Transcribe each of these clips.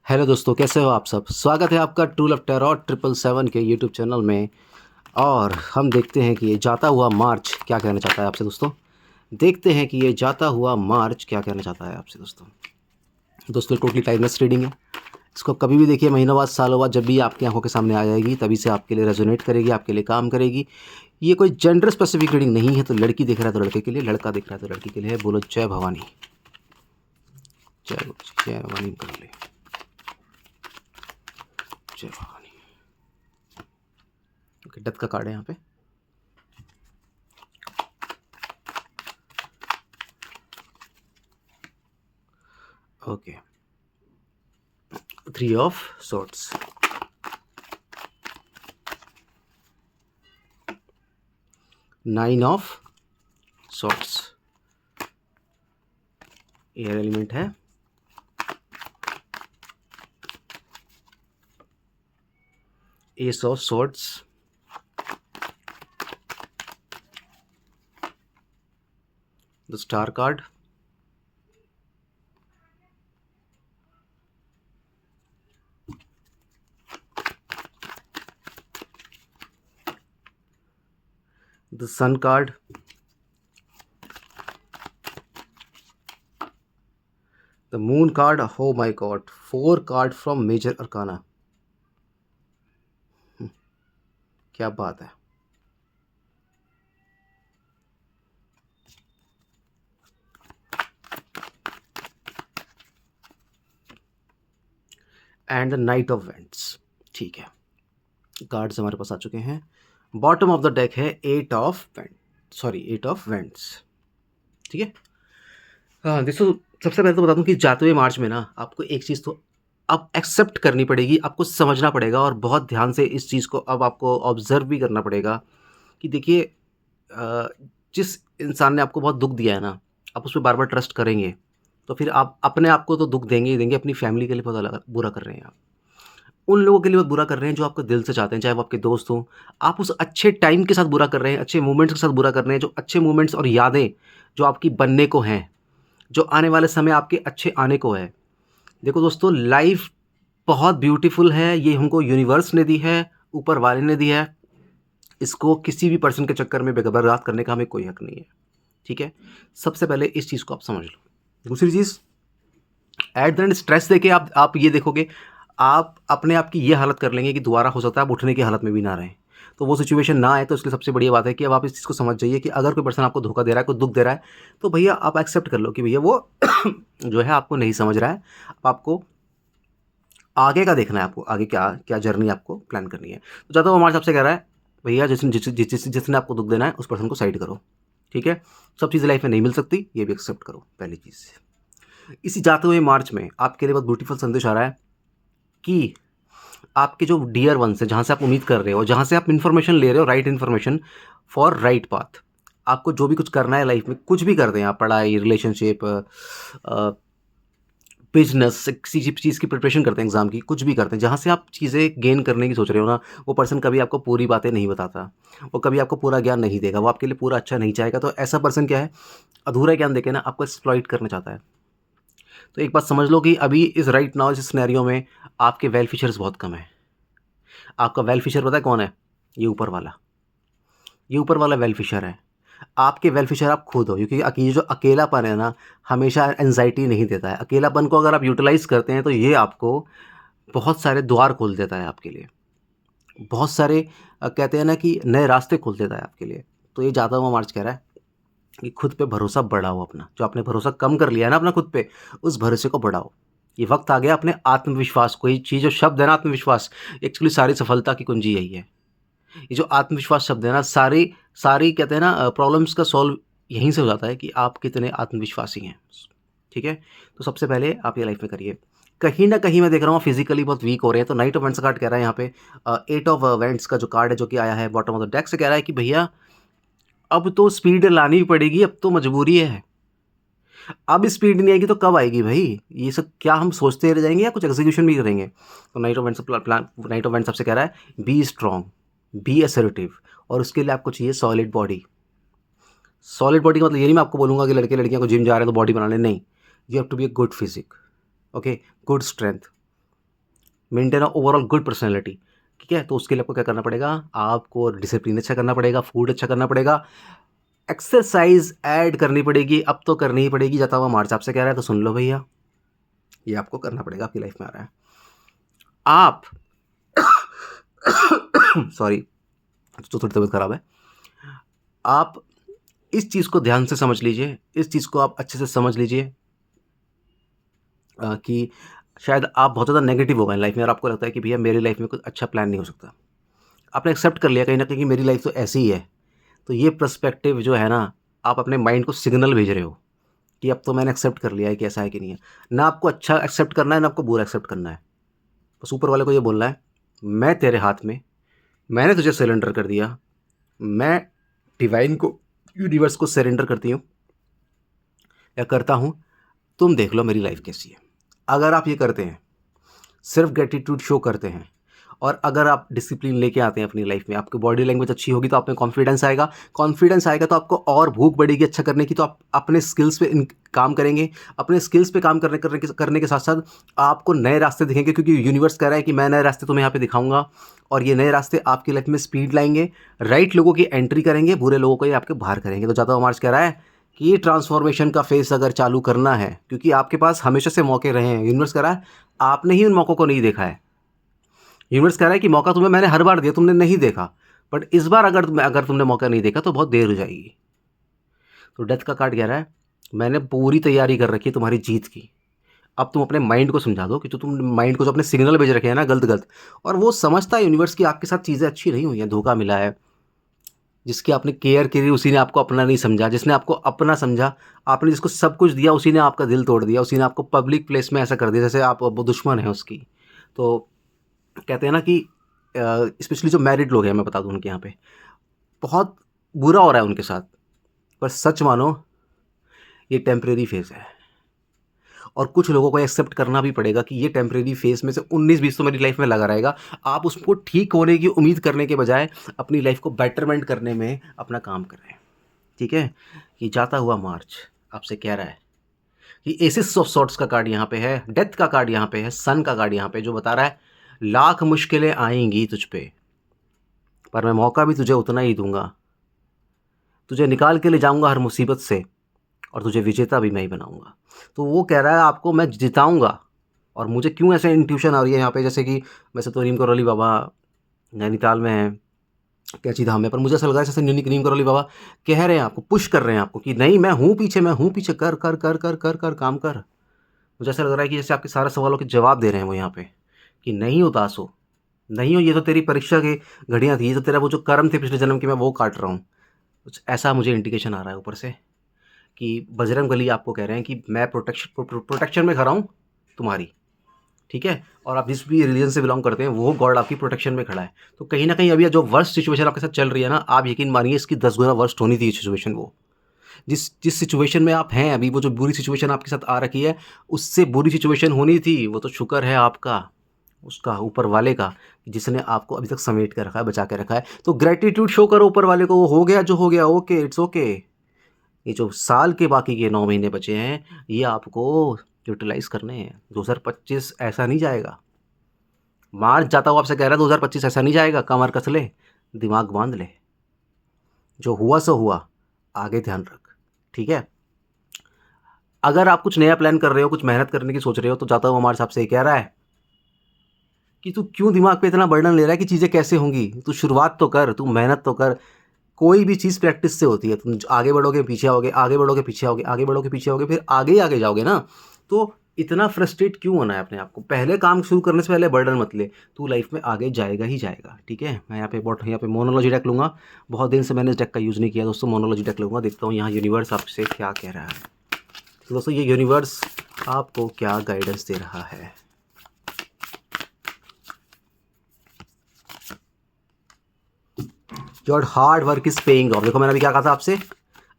Hello दोस्तों, कैसे हो आप सब। स्वागत है आपका ट्रू लव टेरर 777 के यूट्यूब चैनल में। और हम देखते हैं कि ये जाता हुआ मार्च क्या कहना चाहता है आपसे दोस्तों। देखते हैं कि ये जाता हुआ मार्च क्या कहना चाहता है आपसे दोस्तों। दोस्तों टोटली टाइमलेस रीडिंग है। इसको कभी भी देखिए, महीनों बाद, सालों बाद, जब भी आपकी आंखों के सामने आ जाएगी तभी से आपके लिए रेजोनेट करेगी, आपके लिए काम करेगी। ये कोई जेंडर स्पेसिफिक रीडिंग नहीं है। तो लड़की देख रहा है तो लड़के के लिए, लड़का देख रहा है तो लड़की के लिए है। बोलो जय भवानी, जय जय भवानी कर ले, जय भवानी। ओके, डेथ का कार्ड है यहाँ पे। Okay, 3 of swords, 9 of swords, air element है। Ace of swords, the star card, the sun card, the moon card. Oh my god, 4 card from major arcana. क्या बात है। And the knight of wands. ठीक है, cards हमारे पास आ चुके हैं। Bottom of the deck है 8 ऑफ वेंट्स। ठीक है। हाँ दोस्तों, सबसे पहले तो बता दूं कि जाते हुए मार्च में ना आपको एक चीज़ तो अब एक्सेप्ट करनी पड़ेगी, आपको समझना पड़ेगा और बहुत ध्यान से इस चीज़ को अब आपको ऑब्जर्व भी करना पड़ेगा कि देखिए, जिस इंसान ने आपको बहुत दुख दिया है ना, आप उस पर बार बार ट्रस्ट करेंगे तो फिर आप अपने आप को तो दुख देंगे ही देंगे, अपनी फैमिली के लिए बहुत अलग बुरा कर रहे हैं आप। उन लोगों के लिए बहुत बुरा कर रहे हैं जो आपको दिल से चाहते हैं, चाहे वो आपके दोस्त हों। आप उस अच्छे टाइम के साथ बुरा कर रहे हैं, अच्छे मोमेंट्स के साथ बुरा कर रहे हैं, जो अच्छे मोमेंट्स और यादें जो आपकी बनने को हैं, जो आने वाले समय आपके अच्छे आने को है। देखो दोस्तों, लाइफ बहुत ब्यूटीफुल है, ये हमको यूनिवर्स ने दी है, ऊपर वाले ने दी है। इसको किसी भी पर्सन के चक्कर में बर्बाद करने का हमें कोई हक नहीं है। ठीक है, सबसे पहले इस चीज़ को आप समझ लो। दूसरी चीज़, एट द एंड स्ट्रेस देके आप ये देखोगे, आप अपने आप की ये हालत कर लेंगे कि दोबारा हो सकता है आप उठने की हालत में भी ना रहें। तो वो सिचुएशन ना आए, तो इसलिए सबसे बड़ी बात है कि अब आप इस चीज़ को समझ जाइए कि अगर कोई पर्सन आपको धोखा दे रहा है, कोई दुख दे रहा है, तो भैया आप एक्सेप्ट कर लो कि भैया वो जो है आपको नहीं समझ रहा है। अब आपको आगे का देखना है, आपको आगे क्या क्या जर्नी आपको प्लान करनी है। तो ज़्यादा वो हमारे सबसे कह रहा है भैया, जिसने आपको दुख देना है उस पर्सन को साइड करो। ठीक है, सब चीज़ें लाइफ में नहीं मिल सकती, ये भी एक्सेप्ट करो, पहली चीज़। इसी जाते हुए मार्च में आपके लिए बहुत ब्यूटीफुल संदेश आ रहा है कि आपके जो डियर वंस है, जहाँ से आप उम्मीद कर रहे हो, जहाँ से आप इन्फॉर्मेशन ले रहे हो, right information for right path. आपको जो भी कुछ करना है लाइफ में, कुछ भी कर दें आप, पढ़ाई, रिलेशनशिप, बिजनेस, किसी चीज़ की प्रिपरेशन करते हैं, एग्जाम की, कुछ भी करते हैं, जहाँ से आप चीज़ें गेन करने की सोच रहे हो ना, वो पर्सन कभी आपको पूरी बातें नहीं बताता, वो कभी आपको पूरा ज्ञान नहीं देगा, वो आपके लिए पूरा अच्छा नहीं चाहेगा। तो ऐसा पर्सन क्या है, अधूरा ज्ञान देके ना आपको एक्सप्लॉइट करना चाहता है। तो एक बात समझ लो कि अभी इस राइट नाउ इस सिनेरियो में आपके वेल फिशर्स बहुत कम है। आपका वेल फिशर पता है कौन है? ये ऊपर वाला, ये ऊपर वाला वेल फिशर है। आपके वेल फिशर आप खुद हो, क्योंकि ये जो अकेलापन है ना, हमेशा एंजाइटी नहीं देता है। अकेलापन को अगर आप यूटिलाइज़ करते हैं तो ये आपको बहुत सारे द्वार खोल देता है आपके लिए, बहुत सारे कहते हैं ना कि नए रास्ते खोल देता है आपके लिए। तो ये जाता हुआ मार्च कह रहा है कि खुद पे भरोसा बढ़ाओ अपना, जो आपने भरोसा कम कर लिया है ना अपना खुद पे, उस भरोसे को बढ़ाओ। ये वक्त आ गया अपने आत्मविश्वास को, ये चीज़ जो शब्द है ना आत्मविश्वास, एक्चुअली सारी सफलता की कुंजी यही है। ये जो आत्मविश्वास शब्द है ना, सारी सारी कहते हैं ना प्रॉब्लम्स का सॉल्व यहीं से हो जाता है कि आप कितने आत्मविश्वासी हैं। ठीक है, तो सबसे पहले आप ये लाइफ में करिए। कहीं ना कहीं मैं देख रहा हूँ फिजिकली बहुत वीक हो रहे हैं, तो नाइट ऑफ वेंट्स कार्ड कह रहा है यहाँ पे, 8 ऑफ वेंट्स का जो कार्ड है जो कि आया है बॉटम ऑफ द डेक से, कह रहा है कि भैया अब तो स्पीड लानी पड़ेगी, अब तो मजबूरी है। अब स्पीड नहीं आएगी तो कब आएगी भाई? ये सब क्या हम सोचते रह जाएंगे या कुछ एग्जीक्यूशन भी करेंगे? तो नाइट ऑफ वेंट्स सबसे कह रहा है बी स्ट्रॉन्ग, बी असर्टिव, और उसके लिए आपको चाहिए सॉलिड बॉडी। सॉलिड बॉडी का मतलब ये नहीं मैं आपको बोलूँगा कि लड़के लड़कियां को जिम जा रहे हैं तो बॉडी बनाने, नहीं। You have to be a good physique, okay, good strength, maintain a overall good personality, ठीक है। तो उसके लिए आपको क्या करना पड़ेगा, आपको डिसिप्लिन अच्छा करना पड़ेगा, फूड अच्छा करना पड़ेगा, एक्सरसाइज ऐड करनी पड़ेगी, अब तो करनी ही पड़ेगी। जाता हुआ मार्च आपसे कह रहा है तो सुन लो भैया, ये आपको करना पड़ेगा, आपकी लाइफ में आ रहा है। आप सॉरी, तो थोड़ी तबीयत खराब है। आप इस चीज़ को ध्यान से समझ लीजिए, इस चीज़ को आप अच्छे से समझ लीजिए कि शायद आप बहुत ज़्यादा नेगेटिव हो गए लाइफ में और आपको लगता है कि भैया मेरी लाइफ में कुछ अच्छा प्लान नहीं हो सकता। आपने एक्सेप्ट कर लिया कहीं ना कहीं कि मेरी लाइफ तो ऐसी ही है। तो ये पर्सपेक्टिव जो है ना, आप अपने माइंड को सिग्नल भेज रहे हो कि अब तो मैंने एक्सेप्ट कर लिया है कि ऐसा है कि नहीं है। ना आपको अच्छा एक्सेप्ट करना है, ना आपको बुरा एक्सेप्ट करना है। बस ऊपर वाले को ये बोलना है, मैं तेरे हाथ में, मैंने तुझे सरेंडर कर दिया, मैं डिवाइन को, यूनिवर्स को सरेंडर करती हूँ या करता हूँ, तुम देख लो मेरी लाइफ कैसी है। अगर आप ये करते हैं, सिर्फ ग्रेटिट्यूड शो करते हैं, और अगर आप डिसिप्लिन लेके आते हैं अपनी लाइफ में, आपकी बॉडी लैंग्वेज अच्छी होगी तो आप में कॉन्फिडेंस आएगा, कॉन्फिडेंस आएगा तो आपको और भूख बढ़ेगी अच्छा करने की, तो आप अपने स्किल्स पे काम करेंगे। अपने स्किल्स पे काम करने के साथ साथ आपको नए रास्ते दिखेंगे, क्योंकि यूनिवर्स कह रहा है कि मैं नए रास्ते तुम्हें यहाँ पे दिखाऊंगा, और ये नए रास्ते आपकी लाइफ में स्पीड लाएंगे, राइट लोगों की एंट्री करेंगे, बुरे लोगों को ये आपके बाहर करेंगे। तो ज़्यादा मार्च कह रहा है कि ये ट्रांसफॉर्मेशन का फेस अगर चालू करना है, क्योंकि आपके पास हमेशा से मौके रहे हैं, यूनिवर्स कह रहा है आपने ही उन मौक़ों को नहीं देखा है। यूनिवर्स कह रहा है कि मौका तुम्हें मैंने हर बार दिया, तुमने नहीं देखा, बट इस बार अगर तुमने मौका नहीं देखा तो बहुत देर हो जाएगी। तो डेथ का कार्ड कह रहा है मैंने पूरी तैयारी कर रखी है तुम्हारी जीत की। अब तुम अपने माइंड को समझा दो कि जो तुम माइंड को जो अपने सिग्नल भेज रखे हैं ना गलत गलत, और वो समझता है यूनिवर्स की आपके साथ चीज़ें अच्छी नहीं हुई हैं, धोखा मिला है, जिसकी आपने केयर करी उसी ने आपको अपना नहीं समझा, जिसने आपको अपना समझा, आपने जिसको सब कुछ दिया उसी ने आपका दिल तोड़ दिया, उसी ने आपको पब्लिक प्लेस में ऐसा कर दिया जैसे आप वो दुश्मन है उसकी। तो कहते हैं ना कि स्पेशली जो मैरिड लोग हैं, मैं बता दूं उनके यहाँ पे बहुत बुरा हो रहा है उनके साथ, पर सच मानो ये टेम्परेरी फेज़ है, और कुछ लोगों को एक्सेप्ट करना भी पड़ेगा कि ये टेम्परेरी फेज़ में से 19-20 तो मेरी लाइफ में लगा रहेगा। आप उसको ठीक होने की उम्मीद करने के बजाय अपनी लाइफ को बेटरमेंट करने में अपना काम करें, ठीक है। कि जाता हुआ मार्च आपसे कह रहा है कि एसिस ऑफ सॉर्ट्स का कार्ड यहाँ पे है, डेथ का कार्ड यहाँ पे है, सन का कार्ड यहाँ पे, जो बता रहा है लाख मुश्किलें आएंगी तुझ पे, पर मैं मौका भी तुझे उतना ही दूंगा, तुझे निकाल के ले जाऊंगा हर मुसीबत से, और तुझे विजेता भी मैं ही बनाऊंगा। तो वो कह रहा है आपको मैं जिताऊंगा। और मुझे क्यों ऐसे इंट्यूशन आ रही है यहाँ पे, जैसे कि वैसे तो नीम करौली बाबा नैनीताल में है, कैंची धाम में, पर मुझे ऐसा लग रहा है जैसे नीम करौली बाबा कह रहे हैं आपको, पुश कर रहे हैं आपको कि नहीं मैं हूँ पीछे, मैं हूँ पीछे, कर कर कर कर कर कर काम कर। मुझे ऐसा लग रहा है कि जैसे आपके सारे सवालों के जवाब दे रहे हैं वो यहाँ पे, कि नहीं उदास हो, नहीं हो, ये तो तेरी परीक्षा की घड़ियाँ थी, ये तो तेरा वो जो कर्म थे पिछले जन्म की, मैं वो काट रहा हूँ। कुछ ऐसा मुझे इंडिकेशन आ रहा है ऊपर से कि बजरंगबली आपको कह रहे हैं कि मैं प्रोटेक्शन में खड़ा हूँ तुम्हारी, ठीक है। और आप जिस भी रिलीजन से बिलोंग करते हैं वो गॉड आपकी प्रोटेक्शन में खड़ा है। तो कहीं ना कहीं अभी जो वर्स्ट सिचुएशन आपके साथ चल रही है ना, आप यकीन मानिए इसकी 10 गुना वर्स्ट होनी थी सिचुएशन। वो जिस जिस सिचुएशन में आप हैं अभी, वो जो बुरी सिचुएशन आपके साथ आ रखी है, उससे बुरी सिचुएशन होनी थी। वो तो शुक्र है आपका, उसका, ऊपर वाले का, जिसने आपको अभी तक समेट कर रखा है, बचा के रखा है। तो ग्रेटिट्यूड शो करो ऊपर वाले को, वो हो गया जो हो गया, ओके, इट्स ओके। ये जो साल के बाकी के 9 महीने बचे हैं, ये आपको यूटिलाइज करने हैं। 2025 ऐसा नहीं जाएगा। मार्च जाता हुआ आपसे कह रहा है 2025 ऐसा नहीं जाएगा। कमर कस ले, दिमाग बांध ले, जो हुआ सो हुआ, आगे ध्यान रख, ठीक है। अगर आप कुछ नया प्लान कर रहे हो, कुछ मेहनत करने की सोच रहे हो, तो जाता हुआ मार्च आपसे ये कह रहा है कि तू क्यों दिमाग पे इतना बर्डन ले रहा है कि चीज़ें कैसे होंगी। तू शुरुआत तो कर, तू मेहनत तो कर। कोई भी चीज़ प्रैक्टिस से होती है। तुम आगे बढ़ोगे पीछे आओगे, आगे बढ़ोगे पीछे आओगे, आगे बढ़ोगे पीछे आओगे, फिर आगे ही आगे जाओगे ना। तो इतना फ्रस्ट्रेट क्यों होना है अपने आप को। पहले काम शुरू करने से पहले बर्डन मत ले, तू लाइफ में आगे जाएगा ही जाएगा, ठीक है। मैं यहाँ पे मोनोलॉजी डेक लूँगा। बहुत दिन से मैंने इस डेक का यूज़ नहीं किया दोस्तों, मोनोलॉजी डेक लूँगा, देखता हूँ यहाँ यूनिवर्स आपसे क्या कह रहा है। तो दोस्तों ये यूनिवर्स आपको क्या गाइडेंस दे रहा है। Your hard work is paying off. देखो मैंने अभी क्या कहा था आपसे,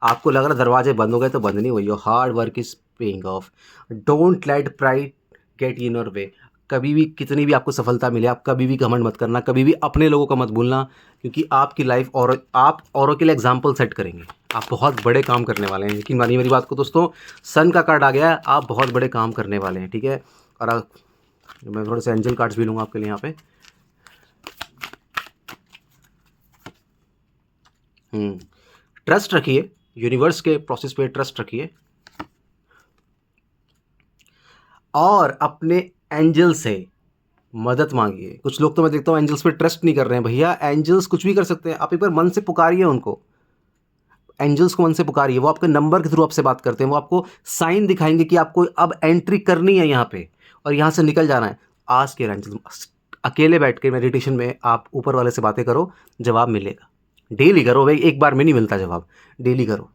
आपको लग रहा है दरवाजे बंद हो गए, तो बंद नहीं हुए। Your hard work is paying off. Don't let pride get in your way. कभी भी कितनी भी आपको सफलता मिले, आप कभी भी घमंड मत करना, कभी भी अपने लोगों का मत भूलना, क्योंकि आपकी लाइफ और आप औरों के लिए एग्जाम्पल सेट करेंगे। आप बहुत बड़े काम करने वाले हैं, यकीन मानिए मेरी बात को दोस्तों। सन का कार्ड आ गया है, आप बहुत बड़े काम करने वाले हैं, ठीक है। और मैं थोड़े से एंजल कार्ड्स भी लूँगा आपके लिए यहाँ पे। ट्रस्ट रखिए, यूनिवर्स के प्रोसेस पे ट्रस्ट रखिए और अपने एंजल से मदद मांगिए। कुछ लोग तो मैं देखता हूँ एंजल्स पे ट्रस्ट नहीं कर रहे हैं। भैया एंजल्स कुछ भी कर सकते हैं, आप एक बार मन से पुकारिए उनको। एंजल्स को मन से पुकारिए, वो आपके नंबर के थ्रू आपसे बात करते हैं, वो आपको साइन दिखाएंगे कि आपको अब एंट्री करनी है यहाँ पे और यहाँ से निकल जाना है। आस्क योर एंजल्स, अकेले बैठ के मेडिटेशन में आप ऊपर वाले से बातें करो, जवाब मिलेगा। डेली करो भाई, एक बार में नहीं मिलता जवाब, डेली करो,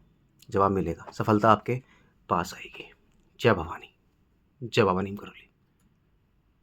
जवाब मिलेगा, सफलता आपके पास आएगी। जय भवानी, जय बाबा नीम करोली।